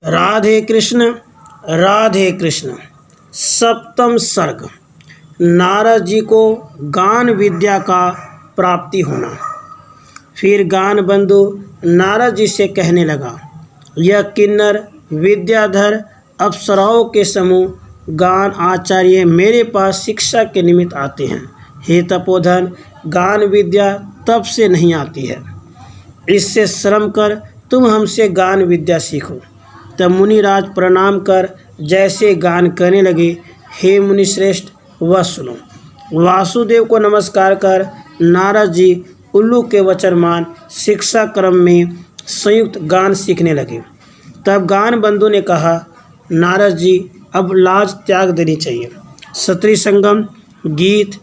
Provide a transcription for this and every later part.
राधे कृष्ण राधे कृष्ण। सप्तम सर्ग। नारद जी को गान विद्या का प्राप्ति होना। फिर गान बंधु नारद जी से कहने लगा, यह किन्नर विद्याधर अप्सराओं के समूह गान आचार्य मेरे पास शिक्षा के निमित्त आते हैं। हे तपोधन, गान विद्या तप से नहीं आती है, इससे श्रम कर तुम हमसे गान विद्या सीखो। तब मुनिराज प्रणाम कर जैसे गान करने लगे, हे मुनिश्रेष्ठ वह सुनो। वासुदेव को नमस्कार कर नारद जी उल्लू के वचन मान शिक्षा क्रम में संयुक्त गान सीखने लगे। तब गान बंधु ने कहा, नारद जी अब लाज त्याग देनी चाहिए। सत्री संगम, गीत,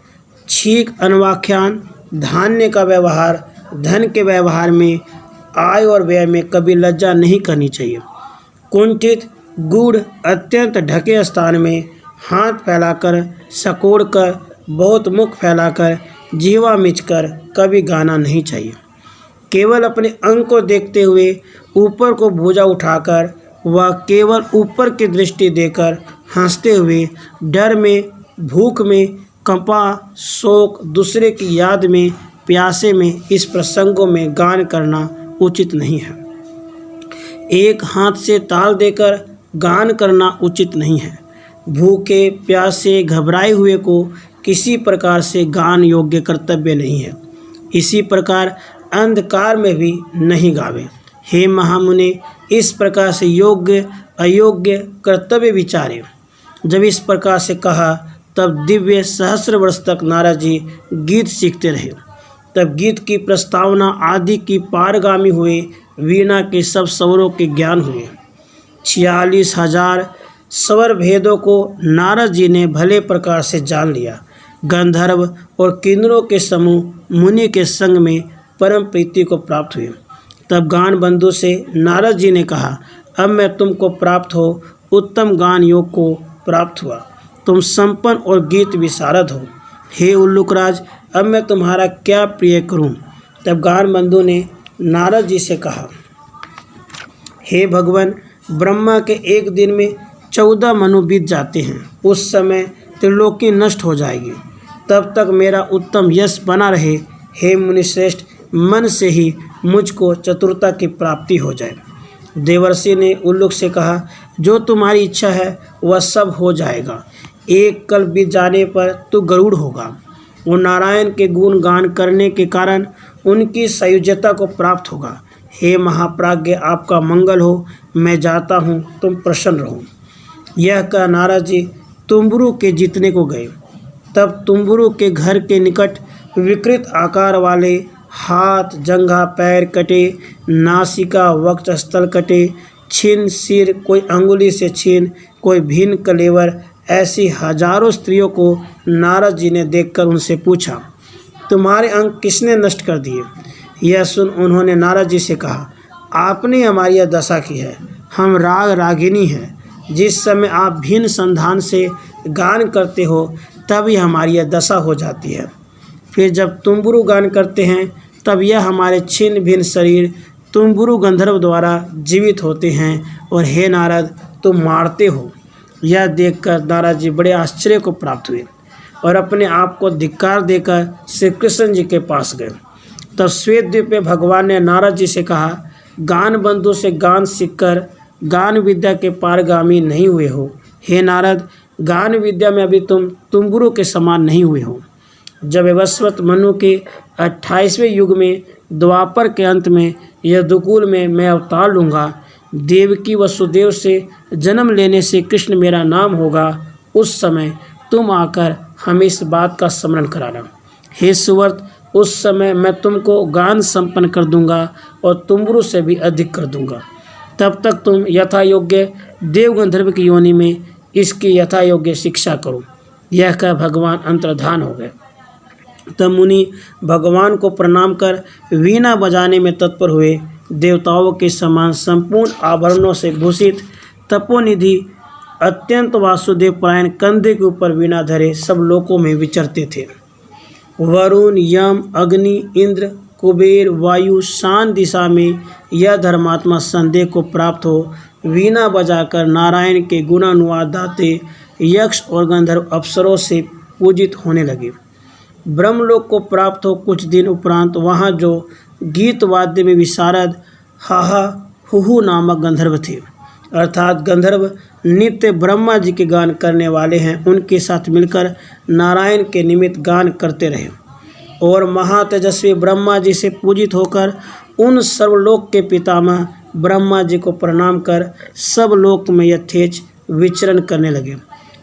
छीक, अनुवाख्यान, धान्य का व्यवहार, धन के व्यवहार में, आय और व्यय में कभी लज्जा नहीं करनी चाहिए। कुंठित, गूढ़, अत्यंत ढके स्थान में हाथ फैलाकर, सकोड़कर, बहुत मुख फैलाकर, जीवा मिचकर कभी गाना नहीं चाहिए। केवल अपने अंग को देखते हुए ऊपर को भुजा उठाकर व केवल ऊपर की दृष्टि देकर हंसते हुए डर में, भूख में, कंपा, शोक, दूसरे की याद में, प्यासे में, इस प्रसंगों में गान करना उचित नहीं है। एक हाथ से ताल देकर गान करना उचित नहीं है। भूखे, प्यासे, घबराए हुए को किसी प्रकार से गान योग्य कर्तव्य नहीं है। इसी प्रकार अंधकार में भी नहीं गावे। हे महामुनि, इस प्रकार से योग्य अयोग्य कर्तव्य विचारे। जब इस प्रकार से कहा तब दिव्य सहस्र वर्ष तक नारद जी गीत सीखते रहे। तब गीत की प्रस्तावना आदि की पारगामी हुए, वीणा के सब स्वरों के ज्ञान हुए। 46,000 स्वर भेदों को नारद जी ने भले प्रकार से जान लिया। गंधर्व और किन्नरों के समूह मुनि के संग में परम प्रीति को प्राप्त हुए। तब गान बंधु से नारद जी ने कहा, अब मैं तुमको प्राप्त हो उत्तम गान योग को प्राप्त हुआ। तुम संपन्न और गीत विशारद हो। हे उल्लुकराज, अब मैं तुम्हारा क्या प्रिय करूं? तब गान बंधु ने नारद जी से कहा, हे भगवान, ब्रह्मा के एक दिन में 14 मनु बीत जाते हैं। उस समय त्रिलोकी नष्ट हो जाएगी, तब तक मेरा उत्तम यश बना रहे। हे मुनिश्रेष्ठ, मन से ही मुझको चतुरता की प्राप्ति हो जाए। देवर्षि ने उल्लुक से कहा, जो तुम्हारी इच्छा है वह सब हो जाएगा। एक कल बीत जाने पर तू गरुड़ होगा। वो नारायण के गुण गान करने के कारण उनकी सायुज्यता को प्राप्त होगा। हे महाप्राज्ञ, आपका मंगल हो। मैं जाता हूँ, तुम प्रसन्न रहो। यह कह नारद जी तुम्बुरु के जीतने को गए। तब तुम्बुरु के घर के निकट विकृत आकार वाले हाथ, जंघा, पैर कटे, नासिका, वक्षस्थल कटे, छीन सिर, कोई अंगुली से छीन, कोई भिन्न कलेवर, ऐसी हजारों स्त्रियों को नारद जी ने देखकर उनसे पूछा, तुम्हारे अंग किसने नष्ट कर दिए? यह सुन उन्होंने नारद जी से कहा, आपने हमारी यह दशा की है। हम राग रागिनी हैं। जिस समय आप भिन्न संधान से गान करते हो तभी हमारी यह दशा हो जाती है। फिर जब तुम्बुरु गान करते हैं तब यह हमारे छिन्न भिन्न शरीर तुम्बुरु गंधर्व द्वारा जीवित होते हैं और हे नारद, तुम मारते हो। यह देखकर नारद जी बड़े आश्चर्य को प्राप्त हुए और अपने आप को धिक्कार देकर श्री कृष्ण जी के पास गए। तब श्वेत द्वीप में भगवान ने नारद जी से कहा, गान बंधु से गान सीखकर गान विद्या के पारगामी नहीं हुए हो। हे नारद, गान विद्या में अभी तुम तुम्बुरु के समान नहीं हुए हो। जब वैवस्वत मनु के 28वें युग में द्वापर के अंत में यदुकुल में मैं अवतार लूँगा, देवकी वसुदेव से जन्म लेने से कृष्ण मेरा नाम होगा। उस समय तुम आकर हमें इस बात का स्मरण कराना। हे सुवर्त, उस समय मैं तुमको गान संपन्न कर दूंगा और तुम्बुरु से भी अधिक कर दूंगा। तब तक तुम यथा योग्य देवगंधर्व की योनि में इसकी यथा योग्य शिक्षा करो। यह कह भगवान अंतर्धान हो गए। तब मुनि भगवान को प्रणाम कर वीणा बजाने में तत्पर हुए। देवताओं के समान संपूर्ण आभरणों से भूषित तपोनिधि अत्यंत वासुदेव परायण कंधे के ऊपर वीणा धरे सब लोकों में विचरते थे। वरुण, यम, अग्नि, इंद्र, कुबेर, वायु, शान दिशा में यह धर्मात्मा संदेह को प्राप्त हो वीणा बजाकर नारायण के गुणानुवाद गाते यक्ष और गंधर्व अप्सरों से पूजित होने लगे। ब्रह्मलोक को प्राप्त हो कुछ दिन उपरांत वहाँ जो गीत वाद्य में विशारद हाहा हुहु नामक गंधर्व थे, अर्थात गंधर्व नित्य ब्रह्मा जी के गान करने वाले हैं, उनके साथ मिलकर नारायण के निमित्त गान करते रहे और महातेजस्वी ब्रह्मा जी से पूजित होकर उन सर्वलोक के पितामह ब्रह्मा जी को प्रणाम कर सब लोक में यथेच विचरण करने लगे।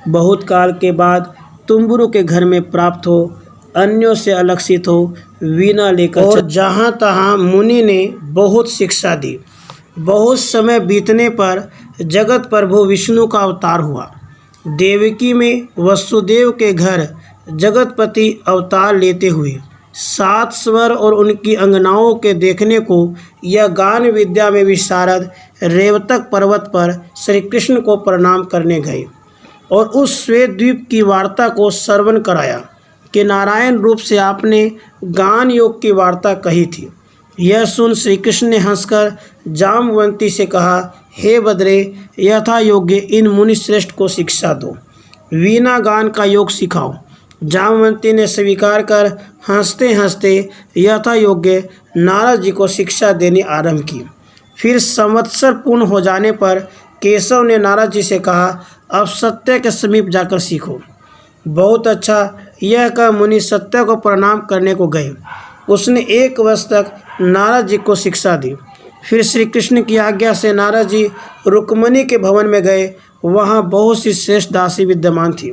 बहुत काल के बाद तुम्बुरु के घर में प्राप्त हो, अन्यों से अलक्षित हो, वीणा लेकर और जहाँ तहाँ मुनि ने बहुत शिक्षा दी। बहुत समय बीतने पर जगत प्रभु विष्णु का अवतार हुआ। देवकी में वसुदेव के घर जगतपति अवतार लेते हुए 7 स्वर और उनकी अंगनाओं के देखने को यह गान विद्या में विशारद रेवतक पर्वत पर श्री कृष्ण को प्रणाम करने गए और उस श्वेत द्वीप की वार्ता को श्रवण कराया कि नारायण रूप से आपने गान योग की वार्ता कही थी। यह सुन श्री कृष्ण ने हंसकर जामवंती से कहा, हे बद्रे, यथा योग्य इन मुनि श्रेष्ठ को शिक्षा दो, वीणा गान का योग सिखाओ। जामवंती ने स्वीकार कर हंसते हंसते यथा योग्य नारद जी को शिक्षा देनी आरंभ की। फिर संवत्सर पूर्ण हो जाने पर केशव ने नारद जी से कहा, अब सत्य के समीप जाकर सीखो। बहुत अच्छा, यह कह मुनि सत्य को प्रणाम करने को गए। उसने 1 वर्ष तक नारद जी को शिक्षा दी। फिर श्री कृष्ण की आज्ञा से नारद जी रुक्मणी के भवन में गए। वहाँ बहुत सी श्रेष्ठ दासी विद्यमान थी।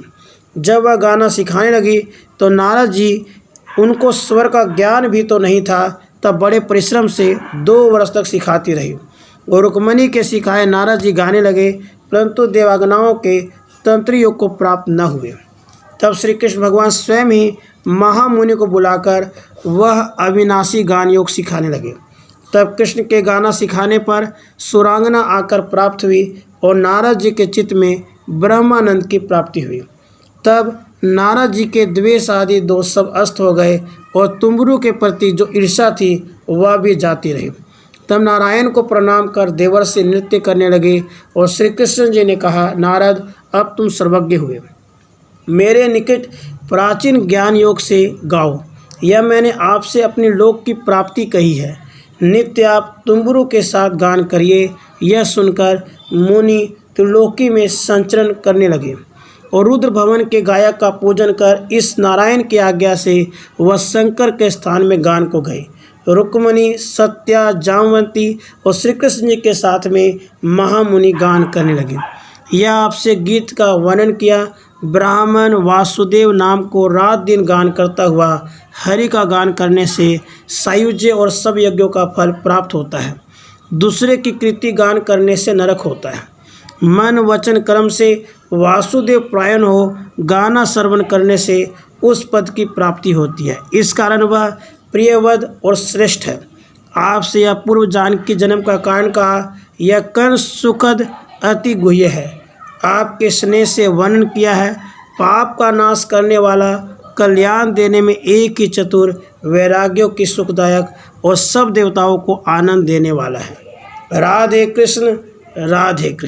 जब वह गाना सिखाने लगी तो नारद जी, उनको स्वर का ज्ञान भी तो नहीं था, तब बड़े परिश्रम से 2 वर्ष तक सिखाती रही और रुक्मणी के सिखाए नारद जी गाने लगे, परंतु देवागनाओं के तंत्र योग को प्राप्त न हुए। तब श्री कृष्ण भगवान स्वयं ही महामुनि को बुलाकर वह अविनाशी गान योग सिखाने लगे। तब कृष्ण के गाना सिखाने पर सुरांगना आकर प्राप्त हुई और नारद जी के चित्त में ब्रह्मानंद की प्राप्ति हुई। तब नारद जी के द्वेष आदि दोष सब अस्त हो गए और तुम्बुरु के प्रति जो ईर्ष्या थी वह भी जाती रही। तब नारायण को प्रणाम कर देवर से नृत्य करने लगे और श्री कृष्ण जी ने कहा, नारद, अब तुम सर्वज्ञ हुए, मेरे निकट प्राचीन ज्ञान योग से गाओ। यह मैंने आपसे अपनी लोक की प्राप्ति कही है। नित्य आप तुम्बुरु के साथ गान करिए। यह सुनकर मुनि त्रिलोकी में संचरण करने लगे और रुद्र भवन के गायक का पूजन कर इस नारायण की आज्ञा से वह शंकर के स्थान में गान को गए। रुक्मणी, सत्या, जामवंती और श्री कृष्ण जी के साथ में महामुनि गान करने लगे। यह आपसे गीत का वर्णन किया। ब्राह्मण वासुदेव नाम को रात दिन गान करता हुआ हरि का गान करने से सायुज्य और सब यज्ञों का फल प्राप्त होता है। दूसरे की कृति गान करने से नरक होता है। मन वचन कर्म से वासुदेव प्रायण हो गाना श्रवण करने से उस पद की प्राप्ति होती है। इस कारण वह प्रियवद और श्रेष्ठ है। आपसे यह पूर्व जानकी जन्म का कारण कहा। यह कर्ण सुखद अति गुह्य है। आपके स्नेह से वर्णन किया है। पाप का नाश करने वाला, कल्याण देने में एक ही चतुर, वैराग्यों की सुखदायक और सब देवताओं को आनंद देने वाला है। राधे कृष्ण, राधे कृष्ण।